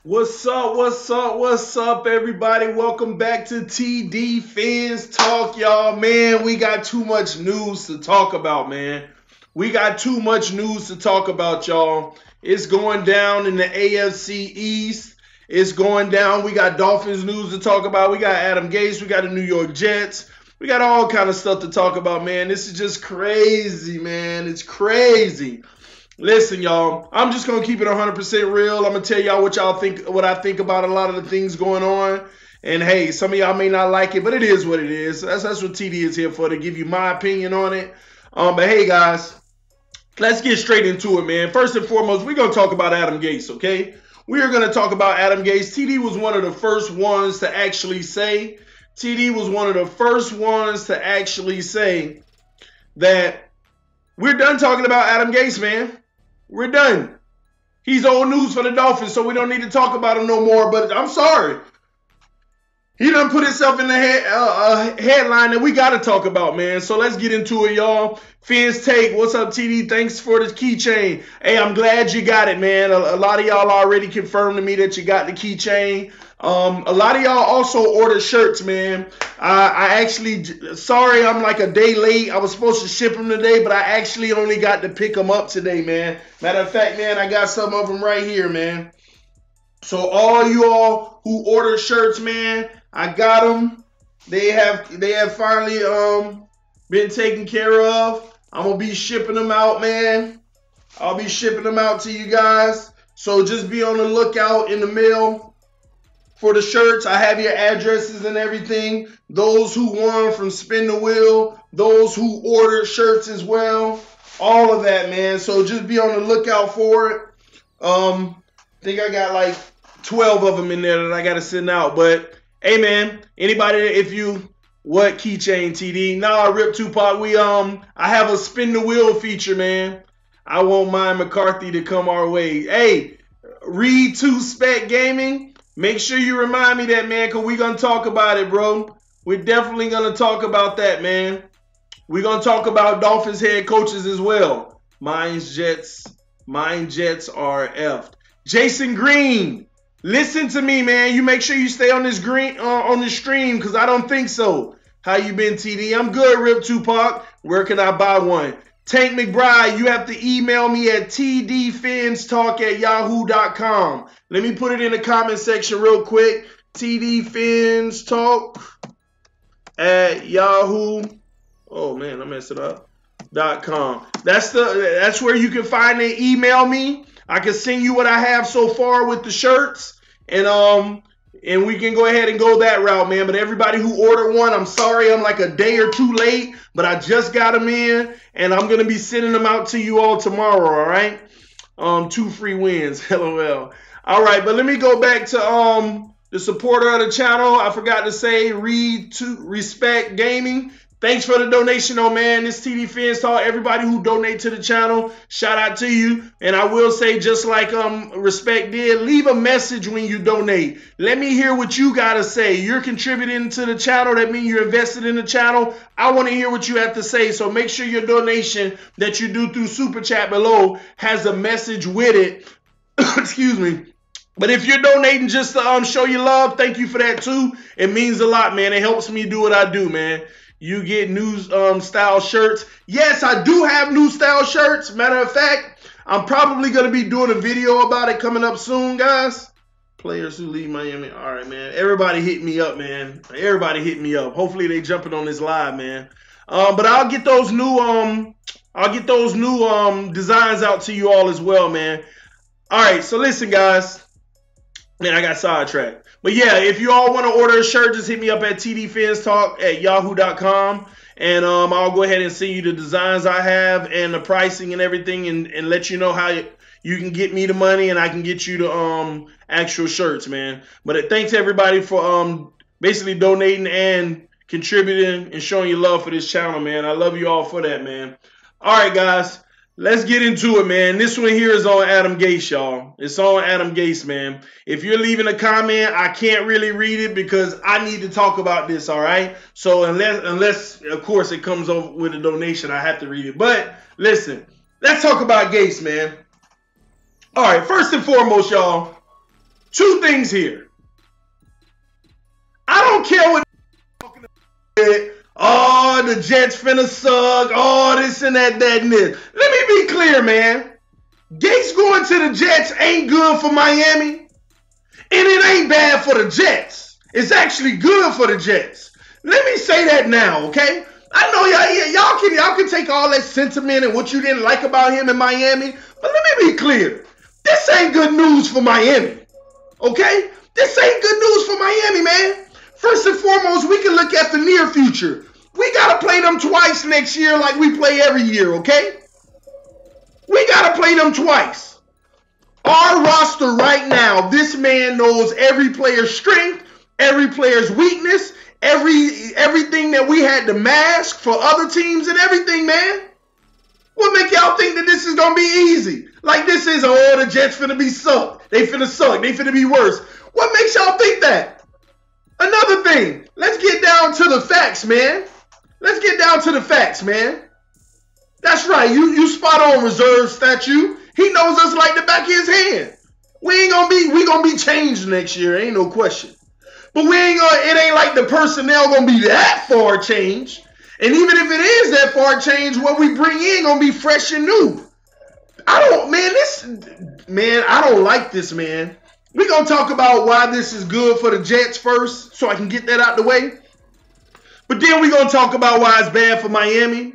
What's up? What's up? What's up, everybody? Welcome back to TD Phins Talk, y'all. Man, we got too much news to talk about, man. We got too much news to talk about, y'all. It's going down in the AFC East. It's going down. We got Dolphins news to talk about. We got Adam Gase. We got the New York Jets. We got all kind of stuff to talk about, man. This is just crazy, man. It's crazy. Listen, y'all, I'm just going to keep it 100% real. I'm going to tell y'all what I think about a lot of the things going on. And hey, some of y'all may not like it, but it is what it is. That's what TD is here for, to give you my opinion on it. But hey, guys, let's get straight into it, man. First and foremost, we're going to talk about Adam Gase, okay? We are going to talk about Adam Gase. TD was one of the first ones to actually say, that we're done talking about Adam Gase, man. We're done. He's old news for the Dolphins, so we don't need to talk about him no more. But I'm sorry. He done put himself in the headline that we got to talk about, man. So let's get into it, y'all. Phins Take, what's up, TD? Thanks for the keychain. Hey, I'm glad you got it, man. A lot of y'all already confirmed to me that you got the keychain. A lot of y'all also ordered shirts, man. I actually, sorry, I'm like a day late. I was supposed to ship them today, but I actually only got to pick them up today, man. Matter of fact, man, I got some of them right here, man. So all you all who ordered shirts, man, I got them. They have finally been taken care of. I'm gonna be shipping them out, man. I'll be shipping them out to you guys. So just be on the lookout in the mail for the shirts. I have your addresses and everything. Those who won from Spin the Wheel, those who ordered shirts as well, all of that, man. So just be on the lookout for it. I think I got like 12 of them in there that I got to send out. But hey, man, anybody, what keychain, TD? Nah, Rip Tupac, I have a Spin the Wheel feature, man. I want mine McCarthy to come our way. Hey, Reed 2 Spec Gaming, make sure you remind me that, man, because we're going to talk about it, bro. We're definitely going to talk about that, man. We're going to talk about Dolphins head coaches as well. Mine Jets are effed. Jason Green, listen to me, man. You make sure you stay on this on the stream, because I don't think so. How you been, TD? I'm good, Rip Tupac. Where can I buy one? Tank McBride, you have to email me at tdfinstalk@yahoo.com. Let me put it in the comment section real quick. tdfinstalk@yahoo. Oh man, I messed it up. .com. That's where you can find it. Email me. I can send you what I have so far with the shirts, and we can go ahead and go that route, man. But everybody who ordered one, I'm sorry I'm like a day or two late, but I just got them in, and I'm going to be sending them out to you all tomorrow, all right? 2 free wins, LOL. All right, but let me go back to the supporter of the channel. I forgot to say, Respect Gaming. Thanks for the donation, oh man. This TD Phins Talk. Everybody who donate to the channel, shout out to you. And I will say, just like Respect did, leave a message when you donate. Let me hear what you got to say. You're contributing to the channel. That means you're invested in the channel. I want to hear what you have to say. So make sure your donation that you do through Super Chat below has a message with it. Excuse me. But if you're donating just to show your love, thank you for that too. It means a lot, man. It helps me do what I do, man. You get new style shirts. Yes, I do have new style shirts. Matter of fact, I'm probably going to be doing a video about it coming up soon, guys. Players who leave Miami. All right, man. Everybody hit me up, man. Everybody hit me up. Hopefully they jumping on this live, man. But I'll get those new designs out to you all as well, man. All right, so listen, guys. Man, I got sidetracked. But yeah, if you all want to order a shirt, just hit me up at tdfinstalk@yahoo.com. And I'll go ahead and send you the designs I have and the pricing and everything, and let you know how you can get me the money and I can get you the actual shirts, man. But thanks everybody for basically donating and contributing and showing your love for this channel, man. I love you all for that, man. All right, guys. Let's get into it, man. This one here is on Adam Gase, y'all. It's on Adam Gase, man. If you're leaving a comment, I can't really read it because I need to talk about this, all right? So unless of course, it comes over with a donation, I have to read it. But listen, let's talk about Gase, man. All right, first and foremost, y'all, Two things here. I don't care what talking about. Oh, the Jets finna suck. Oh, this and that, and this. Let me be clear, man. Gates going to the Jets ain't good for Miami. And it ain't bad for the Jets. It's actually good for the Jets. Let me say that now, okay? I know y'all can take all that sentiment and what you didn't like about him in Miami, but let me be clear. This ain't good news for Miami, okay? This ain't good news for Miami, man. First and foremost, we can look at the near future. We got to play them twice next year like we play every year, okay? We got to play them twice. Our roster right now, this man knows every player's strength, every player's weakness, everything that we had to mask for other teams and everything, man. What make y'all think that this is going to be easy? Like this is, oh, the Jets finna be suck. They finna suck. They finna be worse. What makes y'all think that? Another thing, let's get down to the facts, man. Let's get down to the facts, man. That's right. You spot on, reserve statue. He knows us like the back of his hand. We gonna be changed next year, ain't no question. But it ain't like the personnel gonna be that far changed. And even if it is that far changed, what we bring in gonna be fresh and new. I don't like this, man. We're gonna talk about why this is good for the Jets first, so I can get that out the way. But then we're gonna talk about why it's bad for Miami.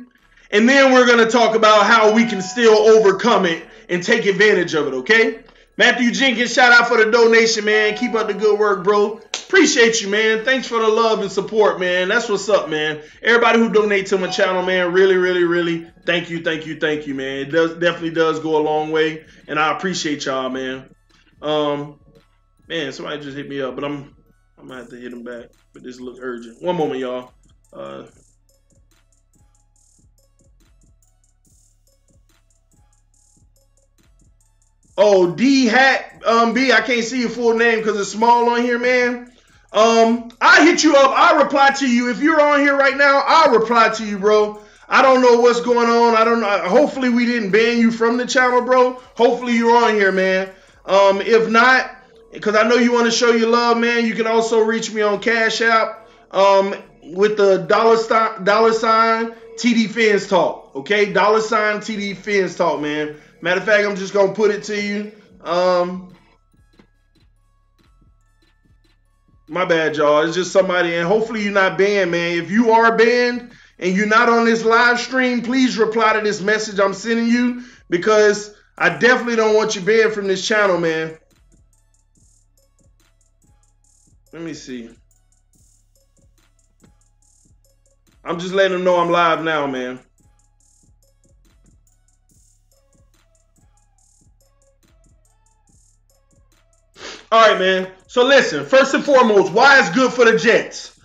And then we're gonna talk about how we can still overcome it and take advantage of it, okay? Matthew Jenkins, shout out for the donation, man. Keep up the good work, bro. Appreciate you, man. Thanks for the love and support, man. That's what's up, man. Everybody who donates to my channel, man, really, really, really, thank you, man. It definitely does go a long way, and I appreciate y'all, man. Man, somebody just hit me up, but I'm gonna have to hit him back. But this looks urgent. One moment, y'all. Oh, D-Hat, B, I can't see your full name because it's small on here, man. I hit you up. I'll reply to you. If you're on here right now, I'll reply to you, bro. I don't know what's going on. I don't know. Hopefully we didn't ban you from the channel, bro. Hopefully you're on here, man. If not, because I know you want to show your love, man, you can also reach me on Cash App with the $ TD Phins Talk, okay? $ TD Phins Talk, man. Matter of fact, I'm just going to put it to you. My bad, y'all. It's just somebody, and hopefully you're not banned, man. If you are banned and you're not on this live stream, please reply to this message I'm sending you because I definitely don't want you banned from this channel, man. Let me see. I'm just letting them know I'm live now, man. All right, man. So listen, first and foremost, why it's good for the Jets.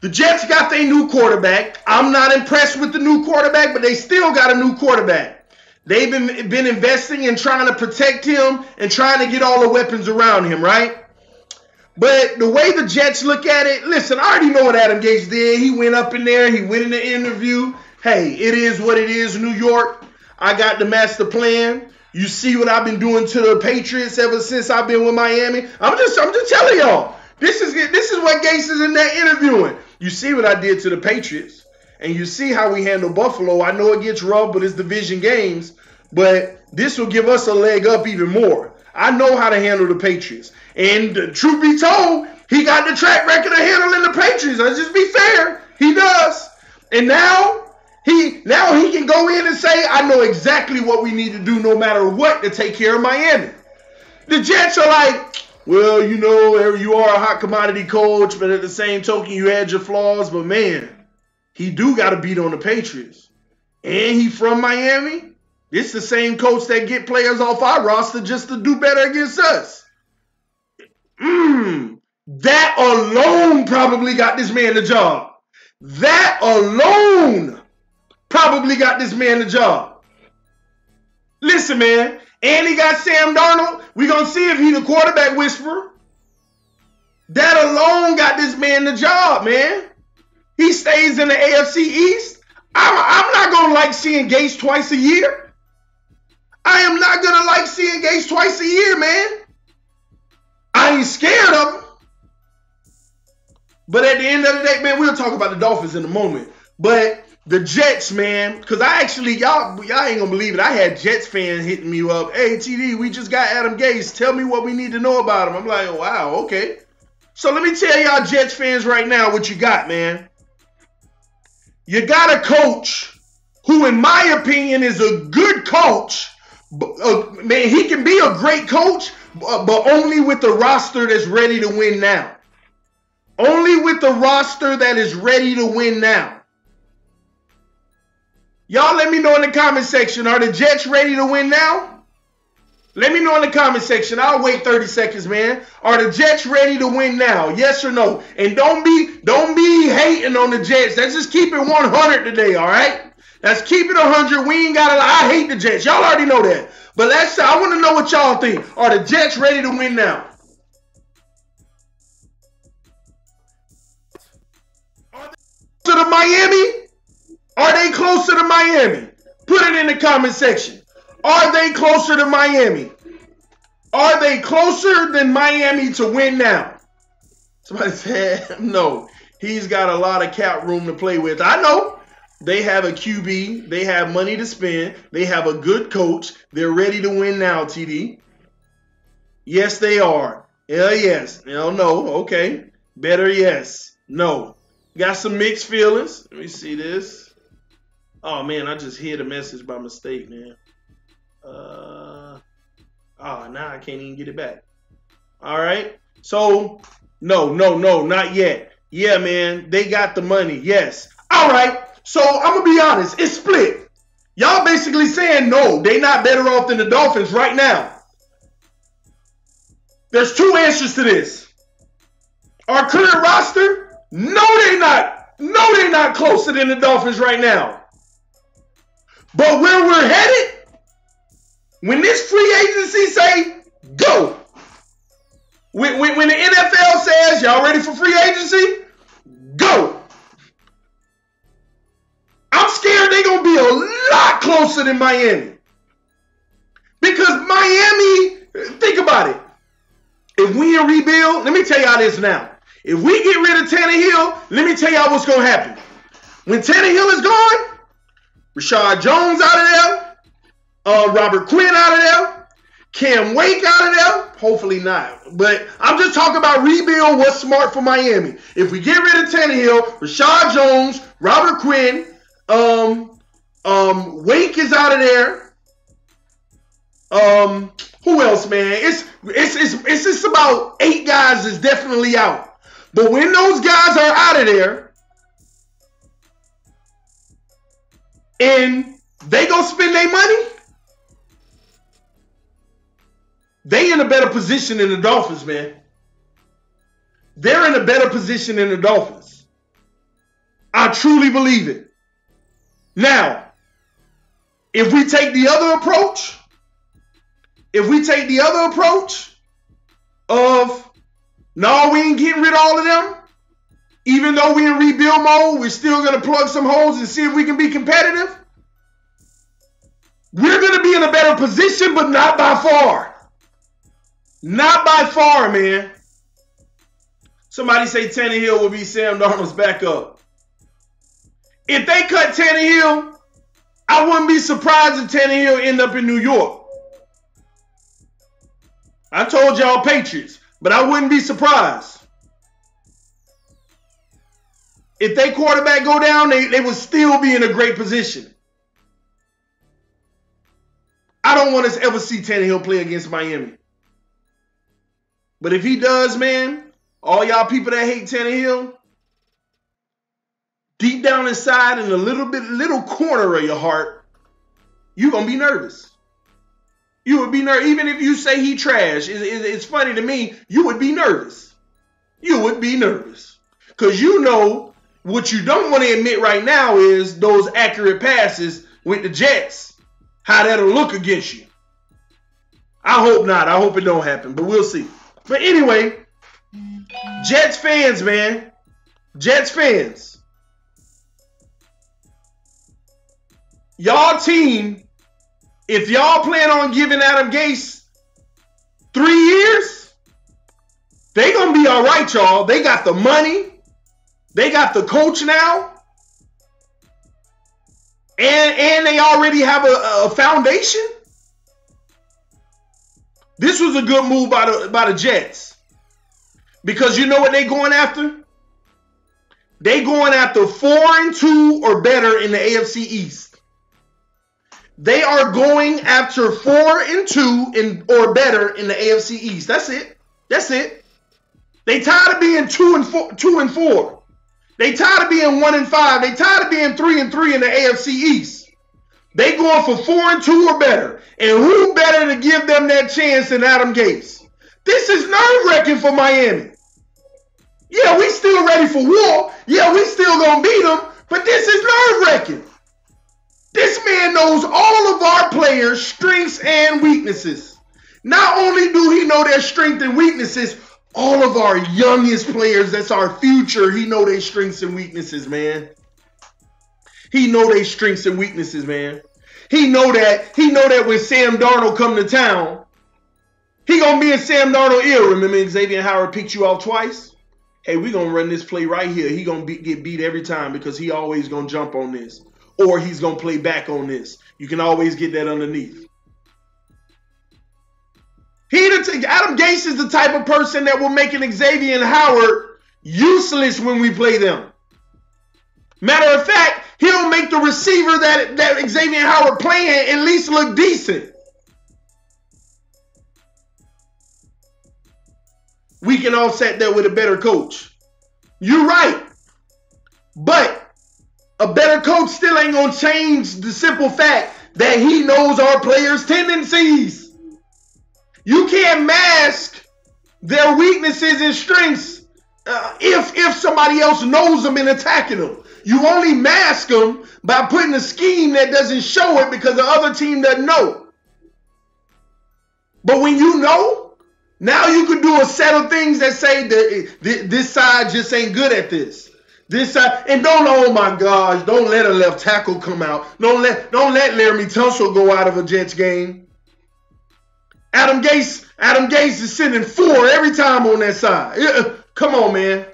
The Jets got their new quarterback. I'm not impressed with the new quarterback, but they still got a new quarterback. They've been investing and trying to protect him and trying to get all the weapons around him, right? But the way the Jets look at it, listen, I already know what Adam Gase did. He went up in there. He went in the interview. Hey, it is what it is, New York. I got the master plan. You see what I've been doing to the Patriots ever since I've been with Miami. I'm just telling y'all. This is what Gase is in there interviewing. You see what I did to the Patriots, and you see how we handle Buffalo. I know it gets rough, but it's division games. But this will give us a leg up even more. I know how to handle the Patriots, and truth be told, he got the track record of handling the Patriots. Let's just be fair, he does. And now he can go in and say, I know exactly what we need to do no matter what to take care of Miami. The Jets are like, well, you know, you are a hot commodity coach, but at the same token, you had your flaws. But, man, he do got to beat on the Patriots. And he from Miami. It's the same coach that get players off our roster just to do better against us. That alone probably got this man the job. That alone probably got this man the job. Listen, man. And he got Sam Darnold. We're going to see if he the quarterback whisperer. That alone got this man the job, man. He stays in the AFC East. I'm not going to like seeing Gase twice a year. I am not going to like seeing Gase twice a year, man. I I ain't scared of them. But at the end of the day, man, we'll talk about the Dolphins in a moment. But the Jets, man, because I actually, y'all ain't gonna believe it. I had Jets fans hitting me up. Hey, TD, we just got Adam Gase. Tell me what we need to know about him. I'm like, wow, okay. So let me tell y'all Jets fans right now what you got, man. You got a coach who, in my opinion, is a good coach. Man, he can be a great coach, but only with the roster that's ready to win now. Only with the roster that is ready to win now. Y'all let me know in the comment section, are the Jets ready to win now? Let me know in the comment section. I'll wait 30 seconds, man. Are the Jets ready to win now? Yes or no? And don't be hating on the Jets. Let's just keep it 100 today, all right? Let's keep it 100. We ain't got to lie. I hate the Jets. Y'all already know that. But I want to know what y'all think. Are the Jets ready to win now? Are they closer to Miami? Are they closer to Miami? Put it in the comment section. Are they closer to Miami? Are they closer than Miami to win now? Somebody said, no. He's got a lot of cap room to play with. I know. They have a QB. They have money to spend. They have a good coach. They're ready to win now, TD. Yes, they are. Hell yes. Hell no. Okay. Better yes. No. Got some mixed feelings. Let me see this. Oh, man, I just hit a message by mistake, man. Now I can't even get it back. All right. So, no, not yet. Yeah, man, they got the money. Yes. All right. So, I'm going to be honest. It's split. Y'all basically saying, no, they not better off than the Dolphins right now. There's two answers to this. Our current roster, no, they not. No, they not closer than the Dolphins right now. But where we're headed, when this free agency say, go. When the NFL says, y'all ready for free agency? Go. I'm scared they're going to be a lot closer than Miami. Because Miami, think about it. If we in rebuild, let me tell y'all this now. If we get rid of Tannehill, let me tell y'all what's going to happen. When Tannehill is gone, Rashad Jones out of there, Robert Quinn out of there, Cam Wake out of there. Hopefully not. But I'm just talking about rebuild, what's smart for Miami. If we get rid of Tannehill, Rashad Jones, Robert Quinn, Wake is out of there. Who else, man? It's just about 8 guys that's definitely out. But when those guys are out of there and they go spend their money, they in a better position than the Dolphins, man. They're in a better position than the Dolphins. I truly believe it. Now, if we take the other approach, of, no, we ain't getting rid of all of them, even though we're in rebuild mode, we're still going to plug some holes and see if we can be competitive. We're going to be in a better position, but not by far. Not by far, man. Somebody say Tannehill will be Sam Darnold's backup. If they cut Tannehill, I wouldn't be surprised if Tannehill end up in New York. I told y'all Patriots, but I wouldn't be surprised. If they quarterback go down, they would still be in a great position. I don't want to ever see Tannehill play against Miami. But if he does, man, all y'all people that hate Tannehill, deep down inside in a little corner of your heart, you're going to be nervous. You would be nervous. Even if you say he trash, it's funny to me, you would be nervous. You would be nervous. Because you know what you don't want to admit right now is those accurate passes with the Jets, how that'll look against you. I hope not. I hope it don't happen, but we'll see. But anyway, Jets fans, man. Jets fans. Y'all team, if y'all plan on giving Adam Gase 3 years, They going to be all right, y'all. They got the money. They got the coach now. And they already have a foundation. This was a good move by the Jets. Because you know what they going after? They going after 4-2 or better in the AFC East. They are going after 4-2 or better in the AFC East. That's it. That's it. They tired of being 2-4. They tired of being 1-5. They tired of being 3-3 in the AFC East. They going for 4-2 or better. And who better to give them that chance than Adam Gase? This is nerve-wracking for Miami. Yeah, we still ready for war. Yeah, we still gonna beat them. But this is nerve-wracking. This man knows all of our players' strengths and weaknesses. Not only do he know their strengths and weaknesses, all of our youngest players, that's our future, he know their strengths and weaknesses, man. He know their strengths and weaknesses, man. He know that when Sam Darnold come to town, he gonna be in Sam Darnold ear. Remember Xavier Howard picked you off twice? Hey, we gonna run this play right here. He gonna get beat every time because he always gonna jump on this. Or he's gonna play back on this. You can always get that underneath. Adam Gase is the type of person that will make an Xavier Howard useless when we play them. Matter of fact, he'll make the receiver that Xavier Howard playing at least look decent. We can offset that with a better coach. You're right. But a better coach still ain't going to change the simple fact that he knows our players' tendencies. You can't mask their weaknesses and strengths if somebody else knows them and attacking them. You only mask them by putting a scheme that doesn't show it because the other team doesn't know. But when you know, now you can do a set of things that say that this side just ain't good at this. This side, and oh my gosh, don't let a left tackle come out. Don't let Laramie Tunsil go out of a Jets game. Adam Gase is sending 4 every time on that side. Come on, man.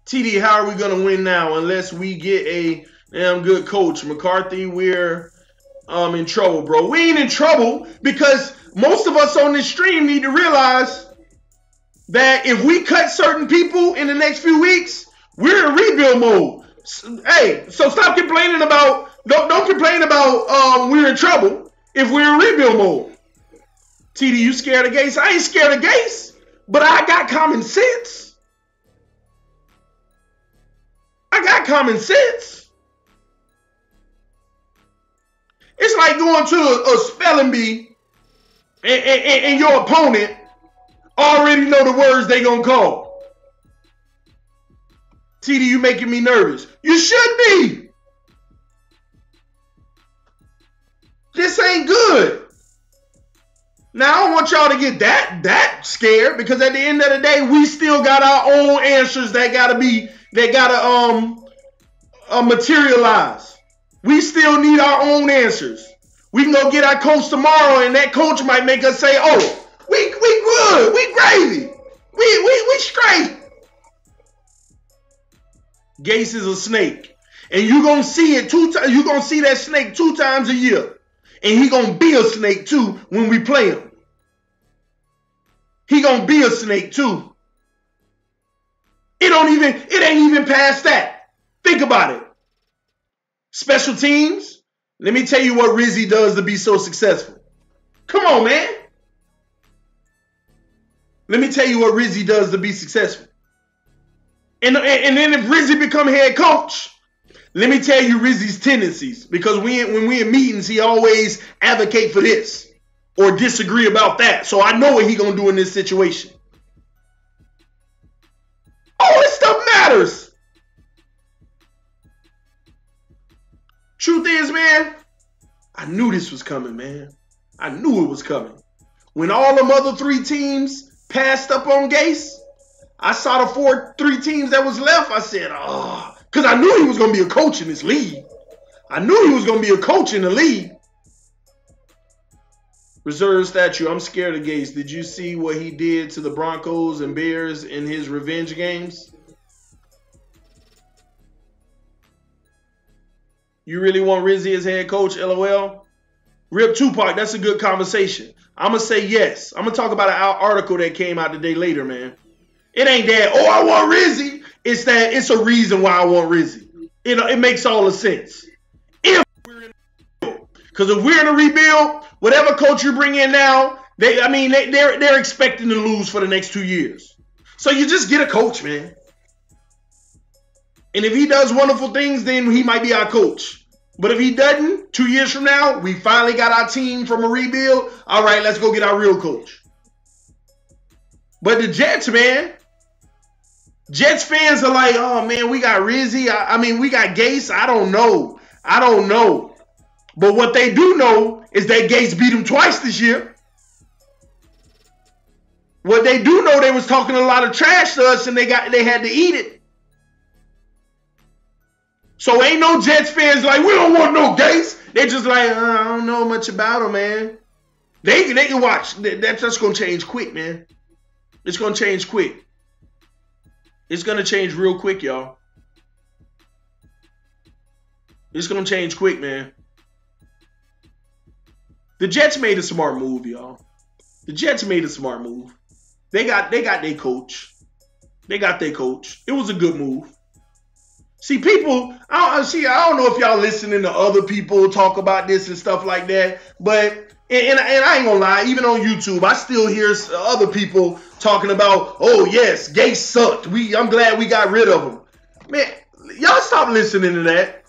TD, how are we going to win now unless we get a damn good coach? McCarthy, we're in trouble, bro. We ain't in trouble because most of us on this stream need to realize that if we cut certain people in the next few weeks, we're in rebuild mode. Hey, so stop complaining about, don't complain about we're in trouble if we're in rebuild mode. TD, you scared of Gase? I ain't scared of Gase, but I got common sense. I got common sense. It's like going to a spelling bee and your opponent already know the words they gonna call. TD, you making me nervous. You should be. This ain't good. Now, I don't want y'all to get that scared because at the end of the day, we still got our own answers that gotta materialize. We still need our own answers. We can go get our coach tomorrow, and that coach might make us say, "Oh, we good, we gravy, we straight." Gase is a snake, and you gonna see it 2 times. You gonna see that snake 2 times a year, and he gonna be a snake too when we play him. He gonna be a snake too. It ain't even past that. Think about it. Special teams. Let me tell you what Rizzy does to be so successful. Come on, man. Let me tell you what Rizzy does to be successful. And then if Rizzy become head coach, let me tell you Rizzy's tendencies. Because when we in meetings, he always advocate for this or disagree about that. So I know what he gonna do in this situation. All this stuff matters. Truth is, man, I knew this was coming, man. I knew it was coming. When all them other 3 teams passed up on Gase, I saw the 3 teams that was left. I said, oh, because I knew he was going to be a coach in this league. I knew he was going to be a coach in the league. Reserve statue. I'm scared of Gase. Did you see what he did to the Broncos and Bears in his revenge games? You really want Rizzy as head coach? LOL. Rip Tupac. That's a good conversation. I'm going to say yes. I'm going to talk about an article that came out the day later, man. It ain't that, oh, I want Rizzy. It's that it's a reason why I want Rizzy. It makes all the sense. Because if we're in a rebuild, whatever coach you bring in now, they're expecting to lose for the next 2 years. So you just get a coach, man. And if he does wonderful things, then he might be our coach. But if he doesn't, 2 years from now, we finally got our team from a rebuild. All right, let's go get our real coach. But the Jets, man, Jets fans are like, oh, man, we got Rizzy. We got Gase. I don't know. But what they do know is that Gase beat them twice this year. What they do know, they was talking a lot of trash to us, and they had to eat it. So ain't no Jets fans like, we don't want no Gase. They just like, I don't know much about him, man. They can watch. That's just going to change quick, man. It's going to change quick. It's going to change real quick, y'all. It's going to change quick, man. The Jets made a smart move, y'all. The Jets made a smart move. They got their coach. They got their coach. It was a good move. See, people, I don't know if y'all listening to other people talk about this and stuff like that, but, and I ain't gonna lie, even on YouTube, I still hear other people talking about, oh, yes, Gase sucked. I'm glad we got rid of him. Man, y'all stop listening to that.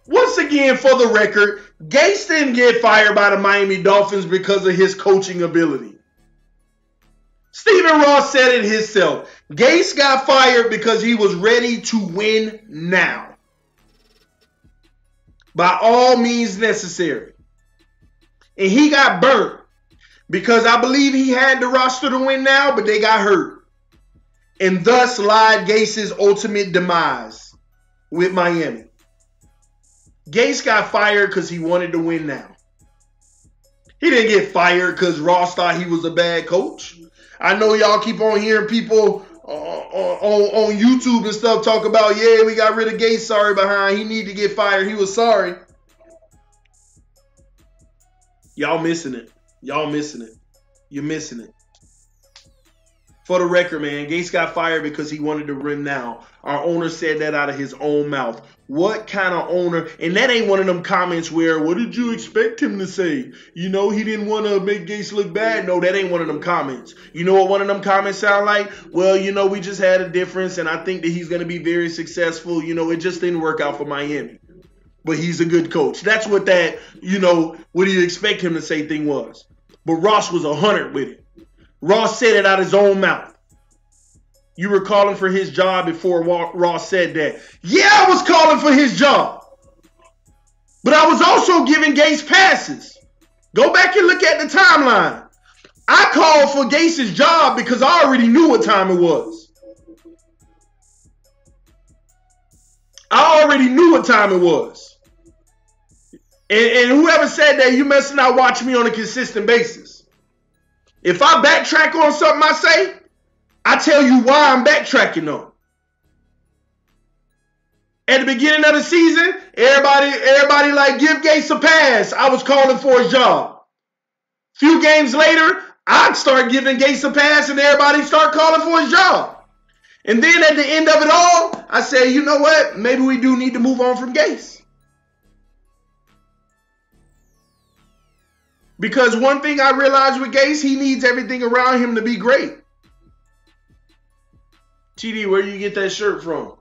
Once again, for the record, Gase didn't get fired by the Miami Dolphins because of his coaching ability. Stephen Ross said it himself. Gase got fired because he was ready to win now. By all means necessary. And he got burnt because I believe he had the roster to win now, but they got hurt. And thus lied Gase's ultimate demise with Miami. Gase got fired because he wanted to win now. He didn't get fired because Ross thought he was a bad coach. I know y'all keep on hearing people on YouTube and stuff talk about, yeah, we got rid of Gase, sorry behind. He need to get fired. He was sorry. Y'all missing it. Y'all missing it. You're missing it. For the record, man, Gase got fired because he wanted to win now. Our owner said that out of his own mouth. What kind of owner? And that ain't one of them comments where, what did you expect him to say? You know, he didn't want to make Gase look bad. No, that ain't one of them comments. You know what one of them comments sound like? Well, you know, we just had a difference, and I think that he's going to be very successful. You know, it just didn't work out for Miami. But he's a good coach. That's what that, you know, what do you expect him to say thing was. But Ross was 100 with it. Ross said it out his own mouth. You were calling for his job before Ross said that. Yeah, I was calling for his job. But I was also giving Gase passes. Go back and look at the timeline. I called for Gase's job because I already knew what time it was. I already knew what time it was. And whoever said that, you must not watch me on a consistent basis. If I backtrack on something I say, I tell you why I'm backtracking on. At the beginning of the season, everybody like, give Gase a pass. I was calling for his job. Few games later, I'd start giving Gase a pass and everybody start calling for his job. And then at the end of it all, I say, you know what? Maybe we do need to move on from Gase. Because one thing I realized with Gase, he needs everything around him to be great. TD, where you get that shirt from?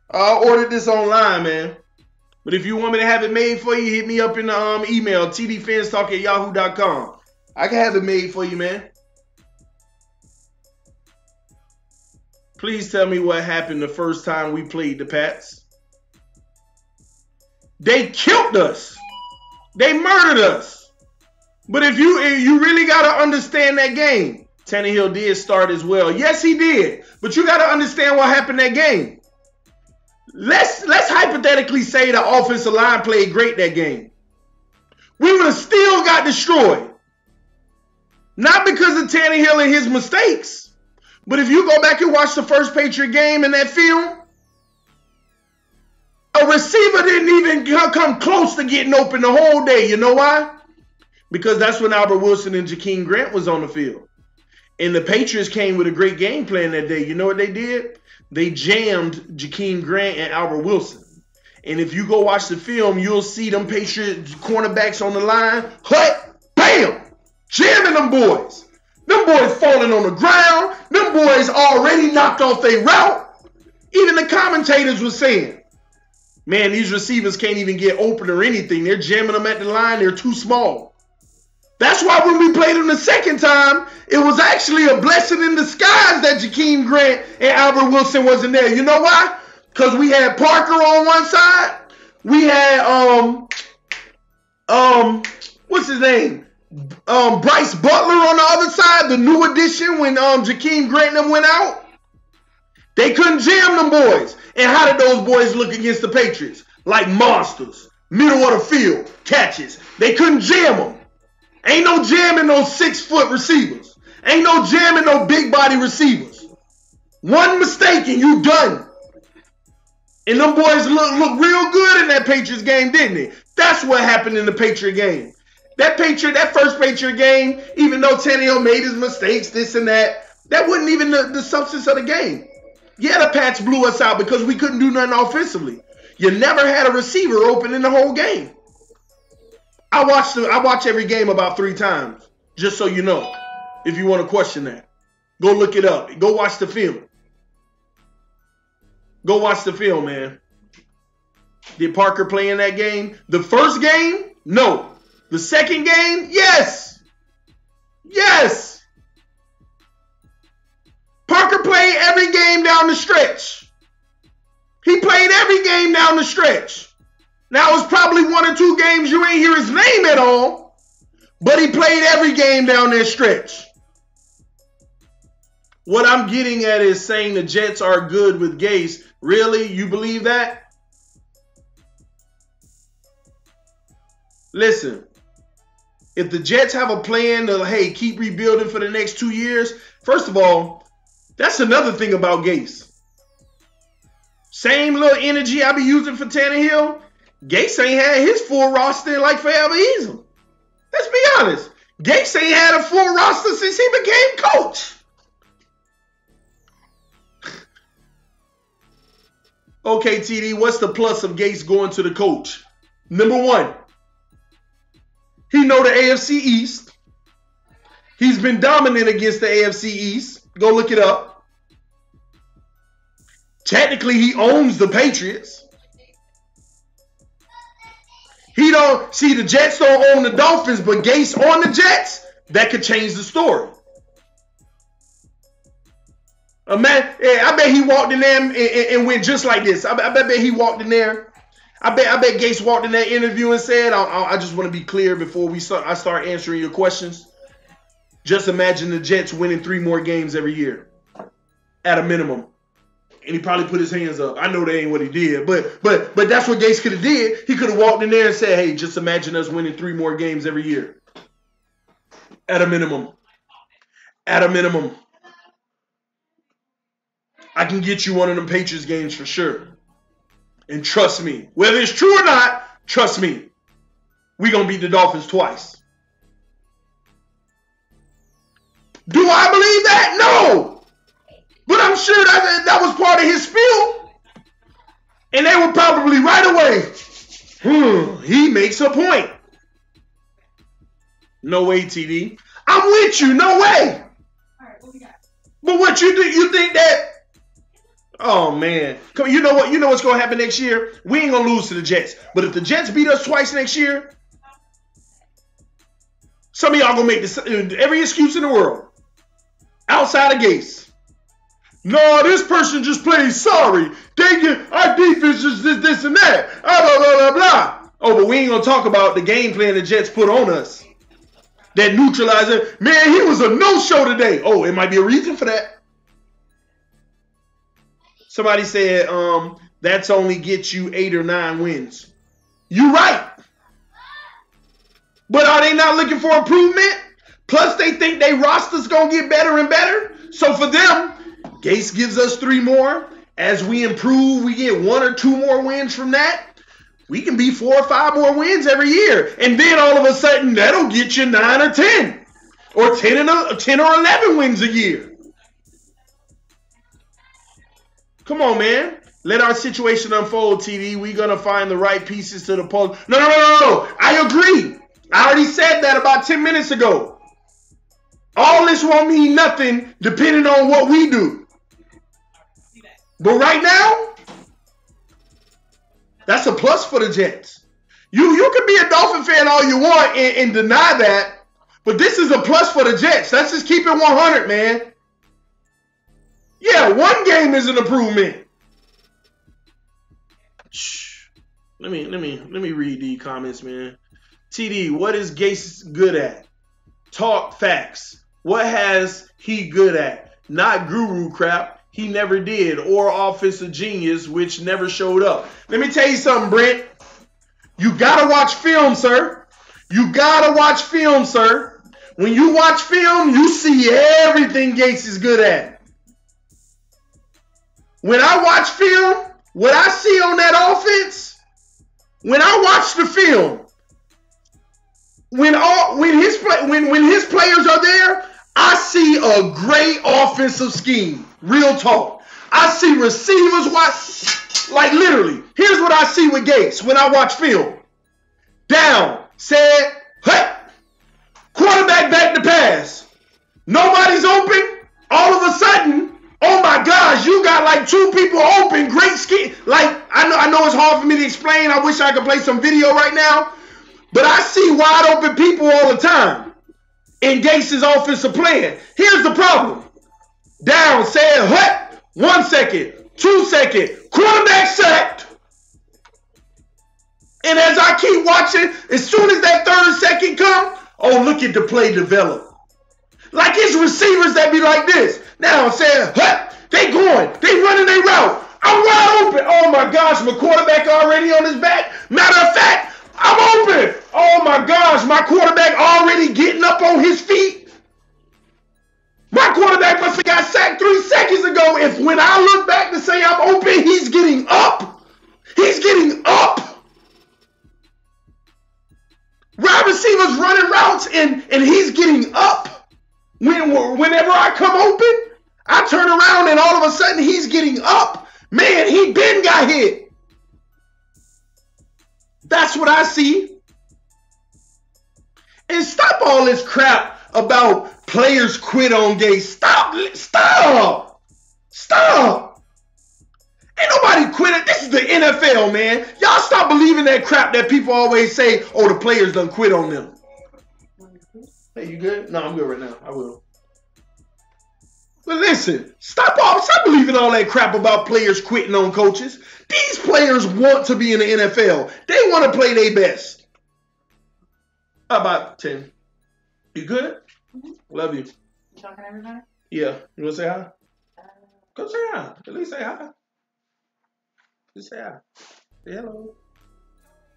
I ordered this online, man. But if you want me to have it made for you, hit me up in the email, tdfinstalk@yahoo.com. I can have it made for you, man. Please tell me what happened the first time we played the Pats. They killed us. They murdered us. But if you really got to understand that game, Tannehill did start as well. Yes, he did. But you got to understand what happened that game. Let's hypothetically say the offensive line played great that game. We would have still got destroyed. Not because of Tannehill and his mistakes. But if you go back and watch the first Patriot game in that film, a receiver didn't even come close to getting open the whole day. You know why? Because that's when Albert Wilson and Jakeem Grant was on the field. And the Patriots came with a great game plan that day. You know what they did? They jammed Jakeem Grant and Albert Wilson. And if you go watch the film, you'll see them Patriot cornerbacks on the line. Hut, bam, jamming them boys. Them boys falling on the ground. Them boys already knocked off their route. Even the commentators were saying, man, these receivers can't even get open or anything. They're jamming them at the line. They're too small. That's why when we played them the second time, it was actually a blessing in disguise that Jakeem Grant and Albert Wilson wasn't there. You know why? Because we had Parker on one side. We had, what's his name? Bryce Butler on the other side, the new addition when Jakeem Grant and them went out. They couldn't jam them boys. And how did those boys look against the Patriots? Like monsters. Middle of the field catches. They couldn't jam them. Ain't no jamming those 6-foot receivers. Ain't no jamming no big body receivers. One mistake and you done. And them boys look real good in that Patriots game, didn't they? That's what happened in the Patriot game. That first Patriot game, even though Tannehill made his mistakes, this and that wasn't even the substance of the game. Yeah, the Pats blew us out because we couldn't do nothing offensively. You never had a receiver open in the whole game. I watch every game about 3 times, just so you know, if you want to question that. Go look it up. Go watch the film. Go watch the film, man. Did Parker play in that game? The first game? No. The second game? Yes. Yes. Parker played every game down the stretch. He played every game down the stretch. Now, it's probably 1 or 2 games you ain't hear his name at all, but he played every game down that stretch. What I'm getting at is saying the Jets are good with Gase. Really? You believe that? Listen, if the Jets have a plan to, hey, keep rebuilding for the next 2 years, first of all, that's another thing about Gase. Same little energy I be using for Tannehill, Gase ain't had his full roster in like forever either. Let's be honest. Gase ain't had a full roster since he became coach. Okay, TD, what's the plus of Gase going to the coach? Number 1, he know the AFC East. He's been dominant against the AFC East. Go look it up. Technically, he owns the Patriots. He don't see the Jets don't own the Dolphins, but Gase on the Jets, that could change the story. I bet he walked in there and went just like this. I bet he walked in there. I bet Gase walked in that interview and said, I just want to be clear before I start answering your questions. Just imagine the Jets winning 3 more games every year at a minimum. And he probably put his hands up. I know that ain't what he did, but that's what Gase could have did. He could have walked in there and said, hey, just imagine us winning 3 more games every year. At a minimum. At a minimum. I can get you one of them Patriots games for sure. And trust me, whether it's true or not, trust me, we're going to beat the Dolphins twice. Do I believe that? No. But I'm sure that was part of his spiel. And they were probably right away. He makes a point. No way, TD. I'm with you. No way. All right, what we got? But what you think that? Oh man, come on, you know what? You know what's gonna happen next year? We ain't gonna lose to the Jets. But if the Jets beat us twice next year, some of y'all gonna make every excuse in the world outside of Gase. No, this person just plays sorry. Our defense is this and that. Blah, blah, blah, blah. Oh, but we ain't going to talk about the game plan the Jets put on us. That neutralizer. Man, he was a no-show today. Oh, it might be a reason for that. Somebody said that's only gets you 8 or 9 wins. You right. But are they not looking for improvement? Plus, they think their roster's going to get better and better. So for them, Gase gives us 3 more. As we improve, we get 1 or 2 more wins from that. We can be 4 or 5 more wins every year. And then all of a sudden, that'll get you 9 or 10. Or 10 or 11 wins a year. Come on, man. Let our situation unfold, TD. We're going to find the right pieces to the puzzle. No. I agree. I already said that about 10 minutes ago. All this won't mean nothing depending on what we do. But right now, that's a plus for the Jets. You can be a Dolphin fan all you want and deny that, but this is a plus for the Jets. Let's just keep it 100, man. Yeah, 1 game is an improvement. Shh. Let me read these comments, man. TD, what is Gase good at? Talk facts. What has he good at? Not guru crap. He never did. Or offensive genius, which never showed up. Let me tell you something, Brent. You got to watch film, sir. You got to watch film, sir. When you watch film, you see everything Gase is good at. When I watch film, what I see on that offense, when I watch the film, when his players are there, I see a great offensive scheme. Real talk. I see receivers like literally. Here's what I see with Gase when I watch film. Down, set, hey, quarterback back to pass. Nobody's open. All of a sudden, oh my gosh, you got like 2 people open. Great scheme. Like I know it's hard for me to explain. I wish I could play some video right now. But I see wide open people all the time in Gase's offensive plan. Here's the problem. Down, said, what? 1 second, 2 second, quarterback sacked. And as I keep watching, as soon as that 3rd second come, oh, look at the play develop. Like his receivers that be like this. Now, said, what? They going, they running their route. I'm wide open. Oh my gosh, my quarterback already on his back. Matter of fact, I'm open. Oh my gosh, my quarterback already getting up on his feet. My quarterback must have got sacked 3 seconds ago. If when I look back to say I'm open, he's getting up. He's getting up. Wide receivers running routes and he's getting up. Whenever I come open, I turn around and all of a sudden he's getting up. Man, he been got hit. That's what I see. And stop all this crap about players quit on Gase. Stop. Ain't nobody quitting. This is the NFL, man. Y'all stop believing that crap that people always say, oh, the players done quit on them. Hey, you good? No, I'm good right now. I will. But listen, stop believing all that crap about players quitting on coaches. These players want to be in the NFL. They want to play their best. How about 10? You good? Mm-hmm. Love you. You talking to everybody? Yeah. You want to say hi? Go say hi. At least say hi. Just say hi. Say hello.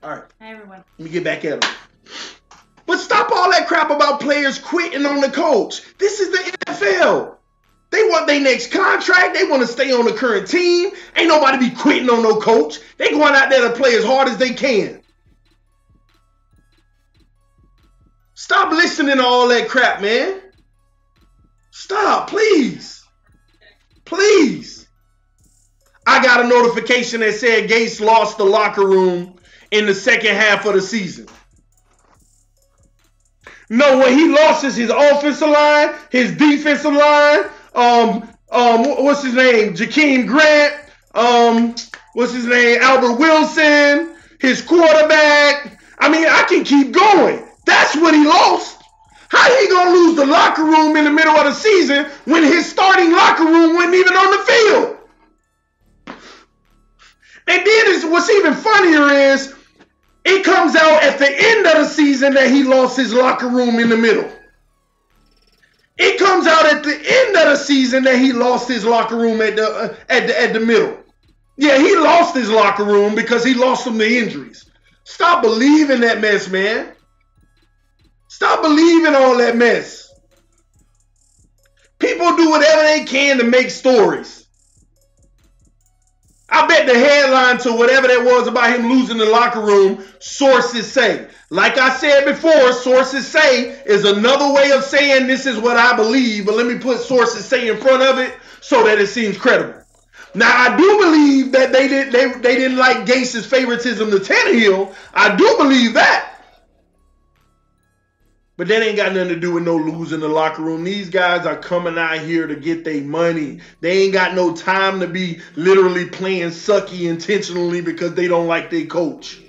All right. Hi, everyone. Let me get back at them. But stop all that crap about players quitting on the coach. This is the NFL. They want their next contract. They want to stay on the current team. Ain't nobody be quitting on no coach. They going out there to play as hard as they can. Stop listening to all that crap, man. Stop, please. Please. I got a notification that said Gase lost the locker room in the second half of the season. No, what he lost is his offensive line, his defensive line, what's his name? Jakeem Grant, what's his name? Albert Wilson, his quarterback. I mean, I can keep going. That's what he lost. How he gonna lose the locker room in the middle of the season when his starting locker room wasn't even on the field? And then what's even funnier is it comes out at the end of the season that he lost his locker room in the middle. It comes out at the end of the season that he lost his locker room at the middle. Yeah, he lost his locker room because he lost them to injuries. Stop believing that mess, man. Stop believing all that mess. People do whatever they can to make stories. I bet the headline to whatever that was about him losing the locker room, sources say. Like I said before, sources say is another way of saying this is what I believe, but let me put sources say in front of it so that it seems credible. Now, I do believe that they didn't like Gase's favoritism to Tannehill. I do believe that. But that ain't got nothing to do with no losing the locker room. These guys are coming out here to get their money. They ain't got no time to be literally playing sucky intentionally because they don't like their coach.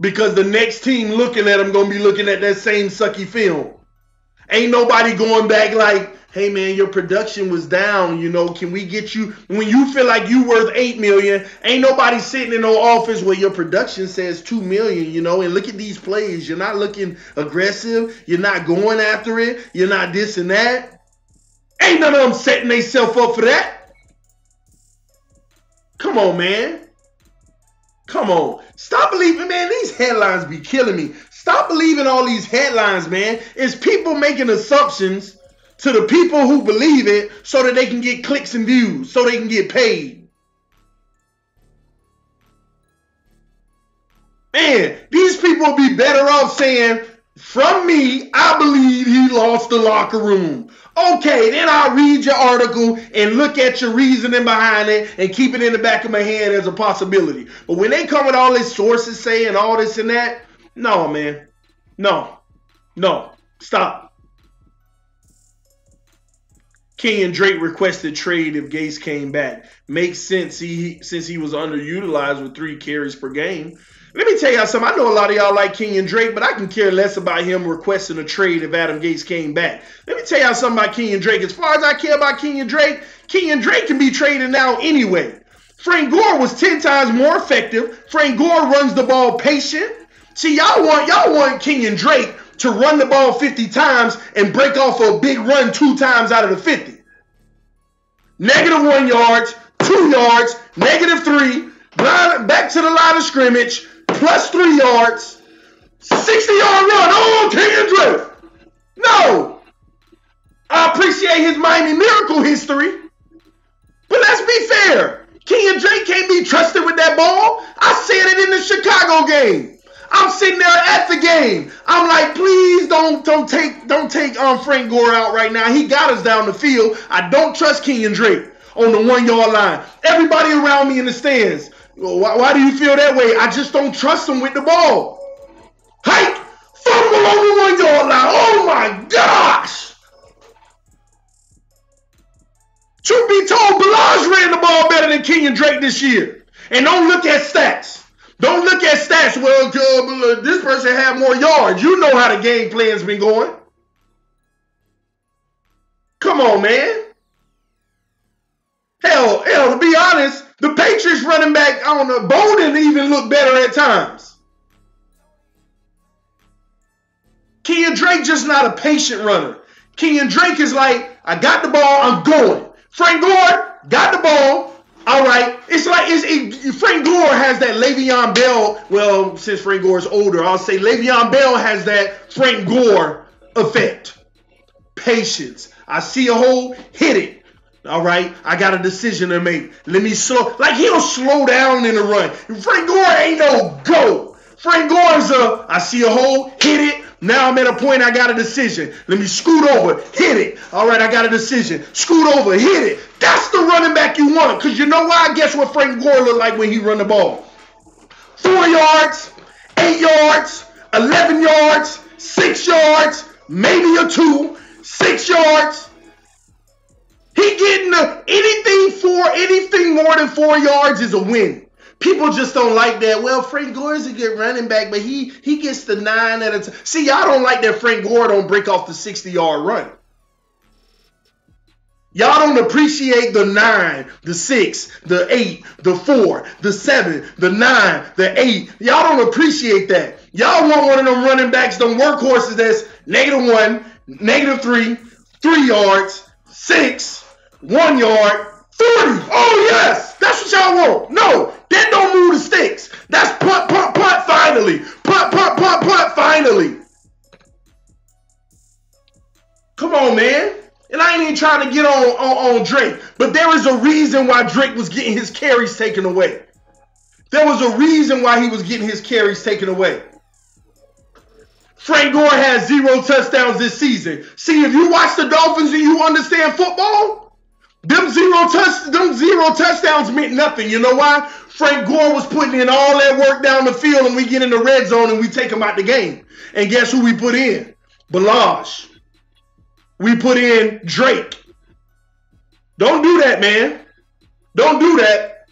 Because the next team looking at them going to be looking at that same sucky film. Ain't nobody going back like, hey man, your production was down, you know, can we get you, when you feel like you worth $8 million, ain't nobody sitting in no office where your production says $2 million, you know, and look at these plays. You're not looking aggressive. You're not going after it. You're not this and that. Ain't none of them setting themselves up for that. Come on, man. Come on. Stop believing, man. These headlines be killing me. Stop believing all these headlines, man. It's people making assumptions to the people who believe it so that they can get clicks and views, so they can get paid. Man, these people would be better off saying, from me, I believe he lost the locker room. Okay, then I'll read your article and look at your reasoning behind it and keep it in the back of my head as a possibility. But when they come with all these sources saying all this and that, no, man. No. Stop. Kenyon Drake requested trade if Gase came back. Makes sense since he was underutilized with 3 carries per game. Let me tell y'all something. I know a lot of y'all like Kenyon Drake, but I can care less about him requesting a trade if Adam Gase came back. Let me tell y'all something about Kenyon Drake. As far as I care about Kenyon Drake can be traded now anyway. Frank Gore was 10 times more effective. Frank Gore runs the ball patient. See, y'all want Kenyon Drake to run the ball 50 times and break off a big run 2 times out of the 50. -1 yards, 2 yards, -3, back to the line of scrimmage, +3 yards, 60-yard run. Oh, Kenyon Drake. No. I appreciate his Miami Miracle history, but let's be fair. Kenyon Drake can't be trusted with that ball. I said it in the Chicago game. I'm sitting there at the game. I'm like, please don't take Frank Gore out right now. He got us down the field. I don't trust Kenyon Drake on the 1-yard line. Everybody around me in the stands. Why do you feel that way? I just don't trust him with the ball. Hike, fumble on the 1-yard line. Oh my gosh. Truth be told, Balaj ran the ball better than Kenyon Drake this year. And don't look at stats. Don't look at stats. Well, this person had more yards. You know how the game plan's been going. Come on, man. Hell, to be honest, the Patriots running back, I don't know, Bowden even look better at times. Kenyon Drake just not a patient runner. Kenyon Drake is like, I got the ball, I'm going. Frank Gore got the ball. All right, it's like Frank Gore has that Le'Veon Bell. Well, since Frank Gore is older, I'll say Le'Veon Bell has that Frank Gore effect. Patience. I see a hole, hit it. All right, I got a decision to make. Let me slow. Like he'll slow down in the run. Frank Gore ain't no go. Frank Gore's I see a hole, hit it. Now I'm at a point I got a decision. Let me scoot over, hit it. All right, I got a decision. Scoot over, hit it. That's the running back you want. Because you know why? Guess what Frank Gore looked like when he run the ball? 4 yards, 8 yards, 11 yards, 6 yards, maybe a 2, 6 yards. He getting anything more than 4 yards is a win. People just don't like that. Well, Frank Gore is a good running back, but he gets the 9 at a time. See, y'all don't like that Frank Gore don't break off the 60-yard run. Y'all don't appreciate the 9, the 6, the 8, the 4, the 7, the 9, the 8. Y'all don't appreciate that. Y'all want one of them running backs, them workhorses that's -1, -3, 3 yards, 6, 1 yard, 30. Oh, yes. That's what y'all want. No, that don't move the sticks. That's punt, finally. Punt. punt, finally. Come on, man. And I ain't even trying to get on Drake, but there is a reason why Drake was getting his carries taken away. There was a reason why he was getting his carries taken away. Frank Gore has 0 touchdowns this season. See, if you watch the Dolphins and you understand football, them zero touchdowns meant nothing. You know why? Frank Gore was putting in all that work down the field, and we get in the red zone and we take him out the game. And guess who we put in? Balaj. We put in Drake. Don't do that, man. Don't do that.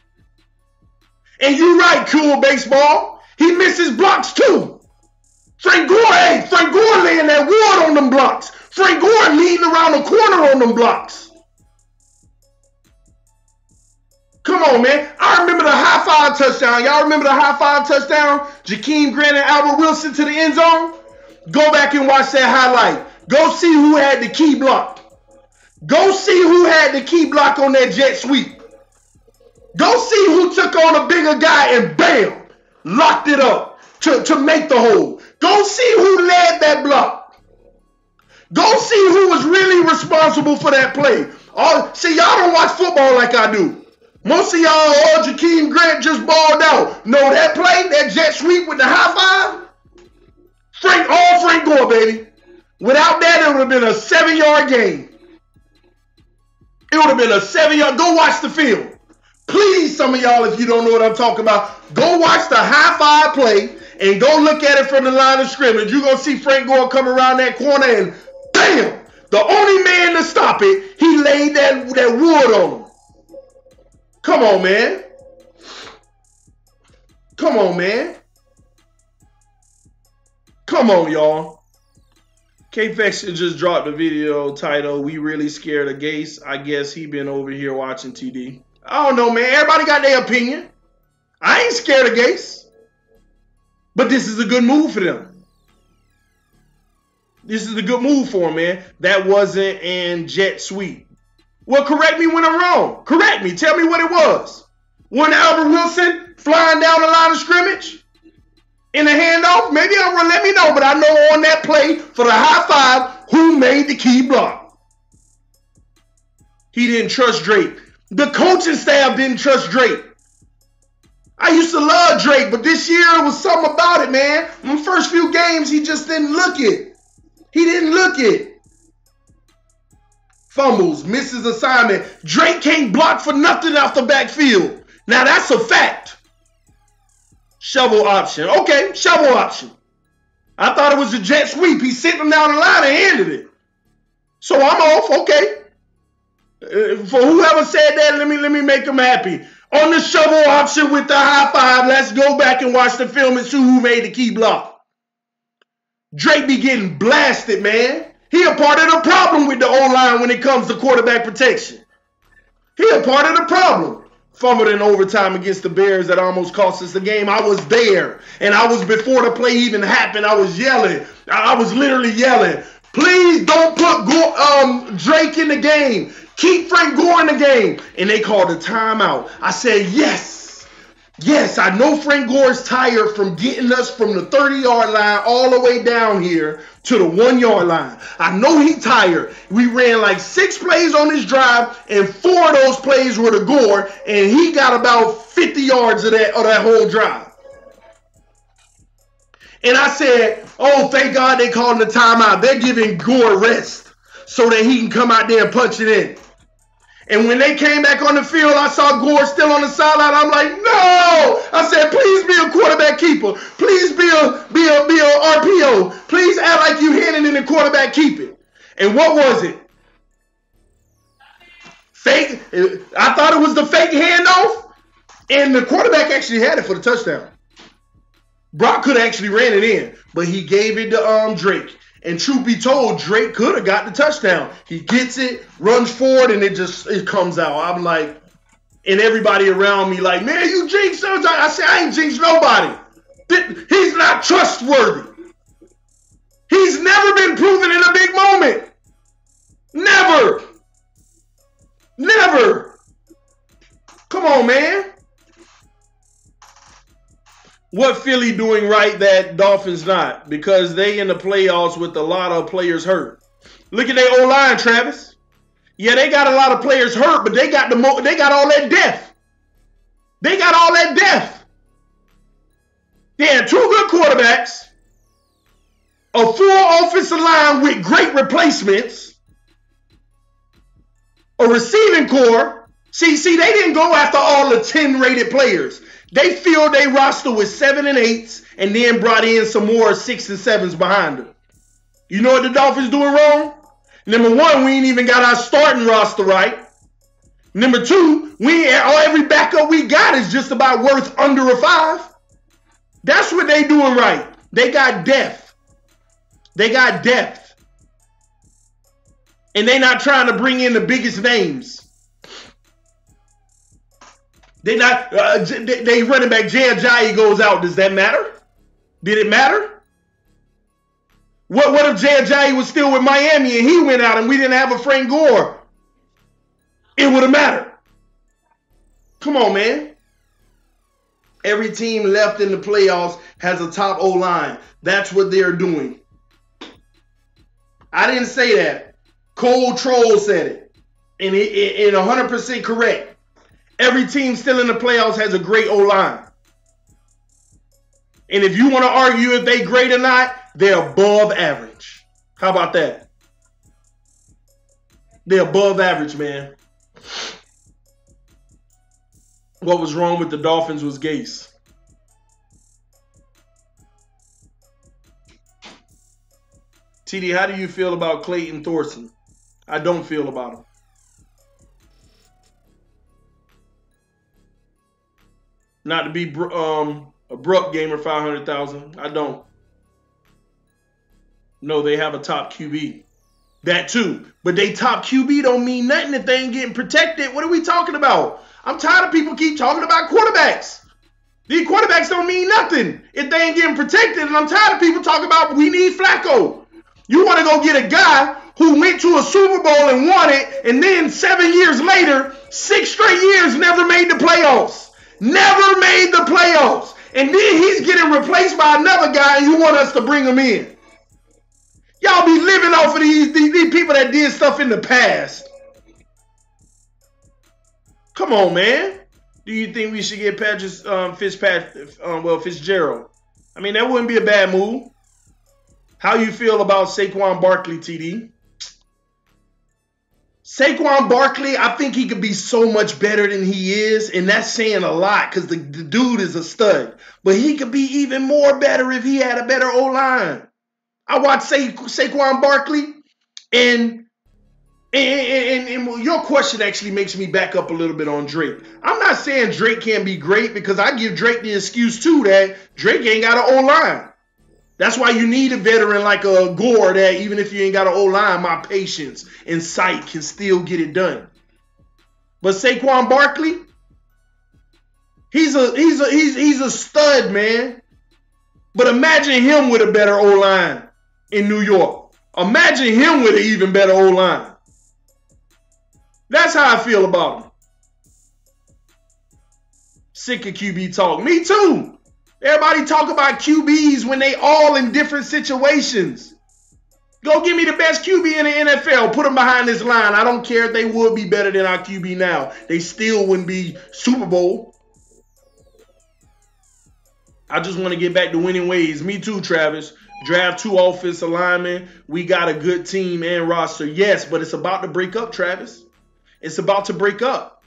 And you're right, Cool Baseball. He misses blocks too. Frank Gore laying that wood on them blocks. Frank Gore leading around the corner on them blocks. Come on, man. I remember the high five touchdown. Y'all remember the high five touchdown? Jakeem Grant and Albert Wilson to the end zone? Go back and watch that highlight. Go see who had the key block. Go see who had the key block on that jet sweep. Go see who took on a bigger guy and bam, locked it up to make the hole. Go see who led that block. Go see who was really responsible for that play. See, y'all don't watch football like I do. Most of y'all, Jakeem Grant just balled out. No, that play, that jet sweep with the high five, Frank Gore, baby. Without that, it would have been a 7-yard game. It would have been a 7-yard. Go watch the film. Please, some of y'all, if you don't know what I'm talking about, go watch the high five play and go look at it from the line of scrimmage. You're going to see Frank Gore come around that corner and bam, the only man to stop it, he laid that wood on him. Come on, man. Come on, man. Come on, y'all. K-Fection just dropped a video titled, "We Really Scared of Gase." I guess he been over here watching TD. I don't know, man. Everybody got their opinion. I ain't scared of Gase. But this is a good move for them. This is a good move for him, man. That wasn't in jet sweep. Well, correct me when I'm wrong. Correct me. Tell me what it was. Wasn't Albert Wilson flying down the line of scrimmage? In a handoff? Maybe let me know, but I know on that play for the high five, who made the key block. He didn't trust Drake. The coaching staff didn't trust Drake. I used to love Drake, but this year it was something about it, man. In the first few games, he just didn't look it. He didn't look it. Fumbles, misses assignment. Drake can't block for nothing off the backfield. Now that's a fact. Shovel option. Okay, shovel option. I thought it was a jet sweep. He sent him down the line and handed it. So I'm off. Okay. For whoever said that, let me make him happy. On the shovel option with the high five, let's go back and watch the film and see who made the key block. Drake be getting blasted, man. He a part of the problem with the O-line when it comes to quarterback protection. He a part of the problem. Fumbled in overtime against the Bears that almost cost us the game. I was there, and I was before the play even happened. I was yelling. I was literally yelling, please don't put Drake in the game. Keep Frank Gore in the game. And they called a timeout. I said, yes. Yes, I know Frank Gore is tired from getting us from the 30-yard line all the way down here to the 1-yard line. I know he's tired. We ran like 6 plays on this drive, and 4 of those plays were to Gore, and he got about 50 yards of that whole drive. And I said, oh, thank God they called the timeout. They're giving Gore rest so that he can come out there and punch it in. And when they came back on the field, I saw Gore still on the sideline. I'm like, no! I said, please be a quarterback keeper. Please be a RPO. Please act like you hit it and the quarterback keep it. And what was it? Fake. I thought it was the fake handoff. And the quarterback actually had it for the touchdown. Brock could have actually ran it in, but he gave it to Drake. And truth be told, Drake could have got the touchdown. He gets it, runs forward, and it comes out. I'm like, and everybody around me like, man, you jinxed us. I said, I ain't jinxed nobody. He's not trustworthy. He's never been proven in a big moment. Never. Never. Come on, man. What Philly doing right that Dolphins not? Because they in the playoffs with a lot of players hurt. Look at their O-line, Travis. Yeah, they got a lot of players hurt, but they got they got all that depth. They got all that depth. They had 2 good quarterbacks, a full offensive line with great replacements, a receiving core. See, they didn't go after all the 10 rated players. They filled their roster with 7 and 8s and then brought in some more 6 and 7s behind them. You know what the Dolphins doing wrong? Number 1, we ain't even got our starting roster right. Number 2, every backup we got is just about worth under a 5. That's what they doing right. They got depth. They got depth. And they not trying to bring in the biggest names. They not. They running back Jay Ajayi goes out. Does that matter? Did it matter? What if Jay Ajayi was still with Miami and he went out and we didn't have a Frank Gore? It would have mattered. Come on, man. Every team left in the playoffs has a top O-line. That's what they're doing. I didn't say that. Cole Troll said it. And 100% correct. Every team still in the playoffs has a great O-line. And if you want to argue if they great or not, they're above average. How about that? They're above average, man. What was wrong with the Dolphins was Gase. TD, how do you feel about Clayton Thorson? I don't feel about him. Not to be abrupt, gamer 500,000. I don't. No, they have a top QB. That too. But they top QB don't mean nothing if they ain't getting protected. What are we talking about? I'm tired of people keep talking about quarterbacks. These quarterbacks don't mean nothing if they ain't getting protected. And I'm tired of people talking about we need Flacco. You want to go get a guy who went to a Super Bowl and won it, and then 7 years later, 6 straight years, never made the playoffs. Never made the playoffs. And then he's getting replaced by another guy and you want us to bring him in. Y'all be living off of these people that did stuff in the past. Come on, man. Do you think we should get Fitzgerald? I mean, that wouldn't be a bad move. How you feel about Saquon Barkley, TD? Saquon Barkley, I think he could be so much better than he is, and that's saying a lot because the dude is a stud. But he could be even more better if he had a better O-line. I watched Saquon Barkley, and your question actually makes me back up a little bit on Drake. I'm not saying Drake can't be great because I give Drake the excuse too that Drake ain't got an O-line. That's why you need a veteran like a Gore that even if you ain't got an O-line, my patience and sight can still get it done. But Saquon Barkley, he's a stud, man. But imagine him with a better O-line in New York. Imagine him with an even better O-line. That's how I feel about him. Sick of QB talk. Me too. Everybody talk about QBs when they all in different situations. Go give me the best QB in the NFL. Put them behind this line. I don't care if they would be better than our QB now. They still wouldn't be Super Bowl. I just want to get back to winning ways. Me too, Travis. Draft 2 offensive linemen. We got a good team and roster. Yes, but it's about to break up, Travis. It's about to break up.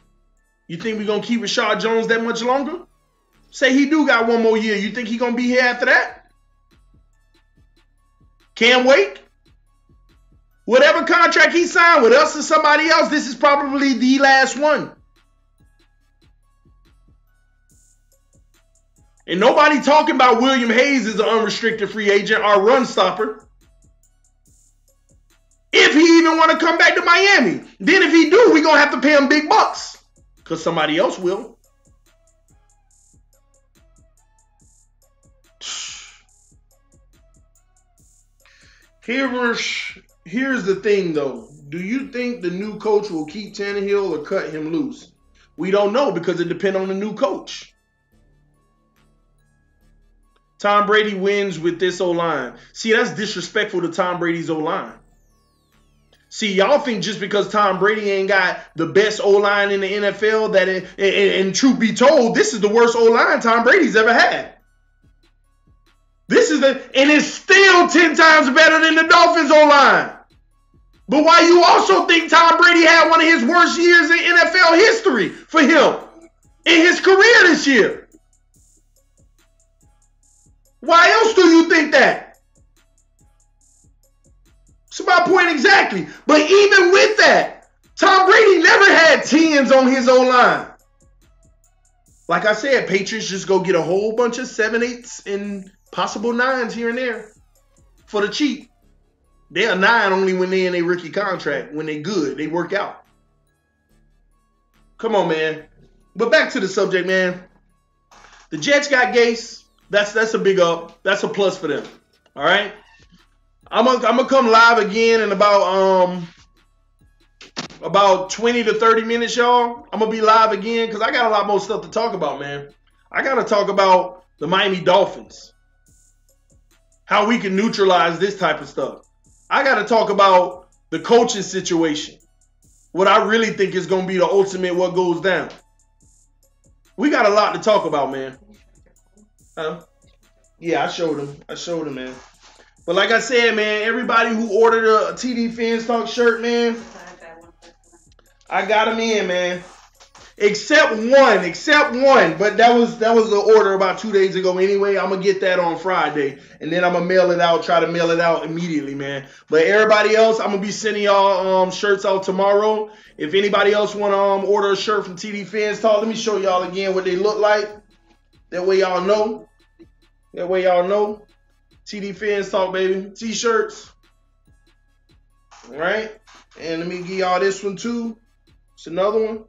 You think we're going to keep Rashad Jones that much longer? Say he do got 1 more year. You think he going to be here after that? Can't wait? Whatever contract he signed with us or somebody else, this is probably the last one. And nobody talking about William Hayes as an unrestricted free agent, our run stopper. If he even want to come back to Miami. Then if he do, we're going to have to pay him big bucks. Because somebody else will. Here's the thing, though. Do you think the new coach will keep Tannehill or cut him loose? We don't know because it depends on the new coach. Tom Brady wins with this O-line. See, that's disrespectful to Tom Brady's O-line. See, y'all think just because Tom Brady ain't got the best O-line in the NFL that and truth be told, this is the worst O-line Tom Brady's ever had. And it's still 10 times better than the Dolphins O-line. But why you also think Tom Brady had one of his worst years in NFL history for him in his career this year? Why else do you think that? That's my point exactly. But even with that, Tom Brady never had 10s on his O-line. Like I said, Patriots just go get a whole bunch of 7, 8s and possible 9s here and there for the cheap. They are 9 only when they in a rookie contract. When they good, they work out. Come on, man. But back to the subject, man. The Jets got Gase. That's a big up. That's a plus for them. All right. I'm gonna come live again in about 20 to 30 minutes, y'all. I'm gonna be live again because I got a lot more stuff to talk about, man. I gotta talk about the Miami Dolphins. How we can neutralize this type of stuff. I got to talk about the coaching situation. What I really think is going to be the ultimate what goes down. We got a lot to talk about, man. Yeah, I showed him, man. But like I said, man, everybody who ordered a TD Phins Talk shirt, man, I got them in, man. Except one. But that was the order about 2 days ago anyway. I'm going to get that on Friday. And then I'm going to mail it out, try to mail it out immediately, man. But everybody else, I'm going to be sending y'all shirts out tomorrow. If anybody else want to order a shirt from TD Phins Talk, let me show y'all again what they look like. That way y'all know. TD Phins Talk, baby. T-shirts. All right. And let me give y'all this one too. It's another one.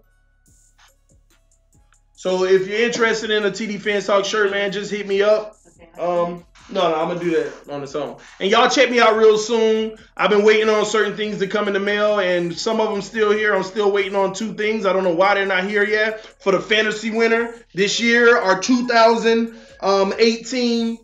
So if you're interested in a TD Phins Talk shirt, man, just hit me up. No, I'm going to do that on its own. And y'all check me out real soon. I've been waiting on certain things to come in the mail, and some of them still here. I'm still waiting on 2 things. I don't know why they're not here yet. For the fantasy winner this year, our 2018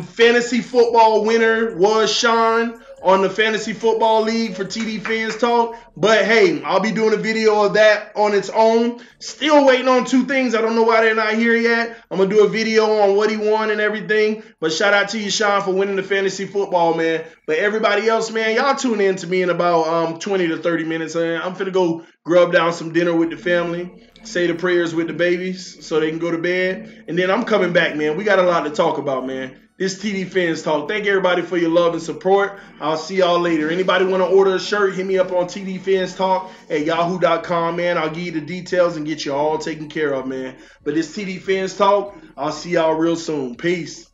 fantasy football winner was Sean on the Fantasy Football League for TD Phins Talk. But hey, I'll be doing a video of that on its own. Still waiting on 2 things. I don't know why they're not here yet. I'm going to do a video on what he won and everything. But shout out to you, Sean, for winning the fantasy football, man. But everybody else, man, y'all tune in to me in about 20 to 30 minutes. I'm finna go grub down some dinner with the family. Say the prayers with the babies so they can go to bed. And then I'm coming back, man. We got a lot to talk about, man. This TD Phins Talk. Thank everybody for your love and support. I'll see y'all later. Anybody want to order a shirt, hit me up on TD Phins Talk at yahoo.com, man. I'll give you the details and get you all taken care of, man. But this TD Phins Talk, I'll see y'all real soon. Peace.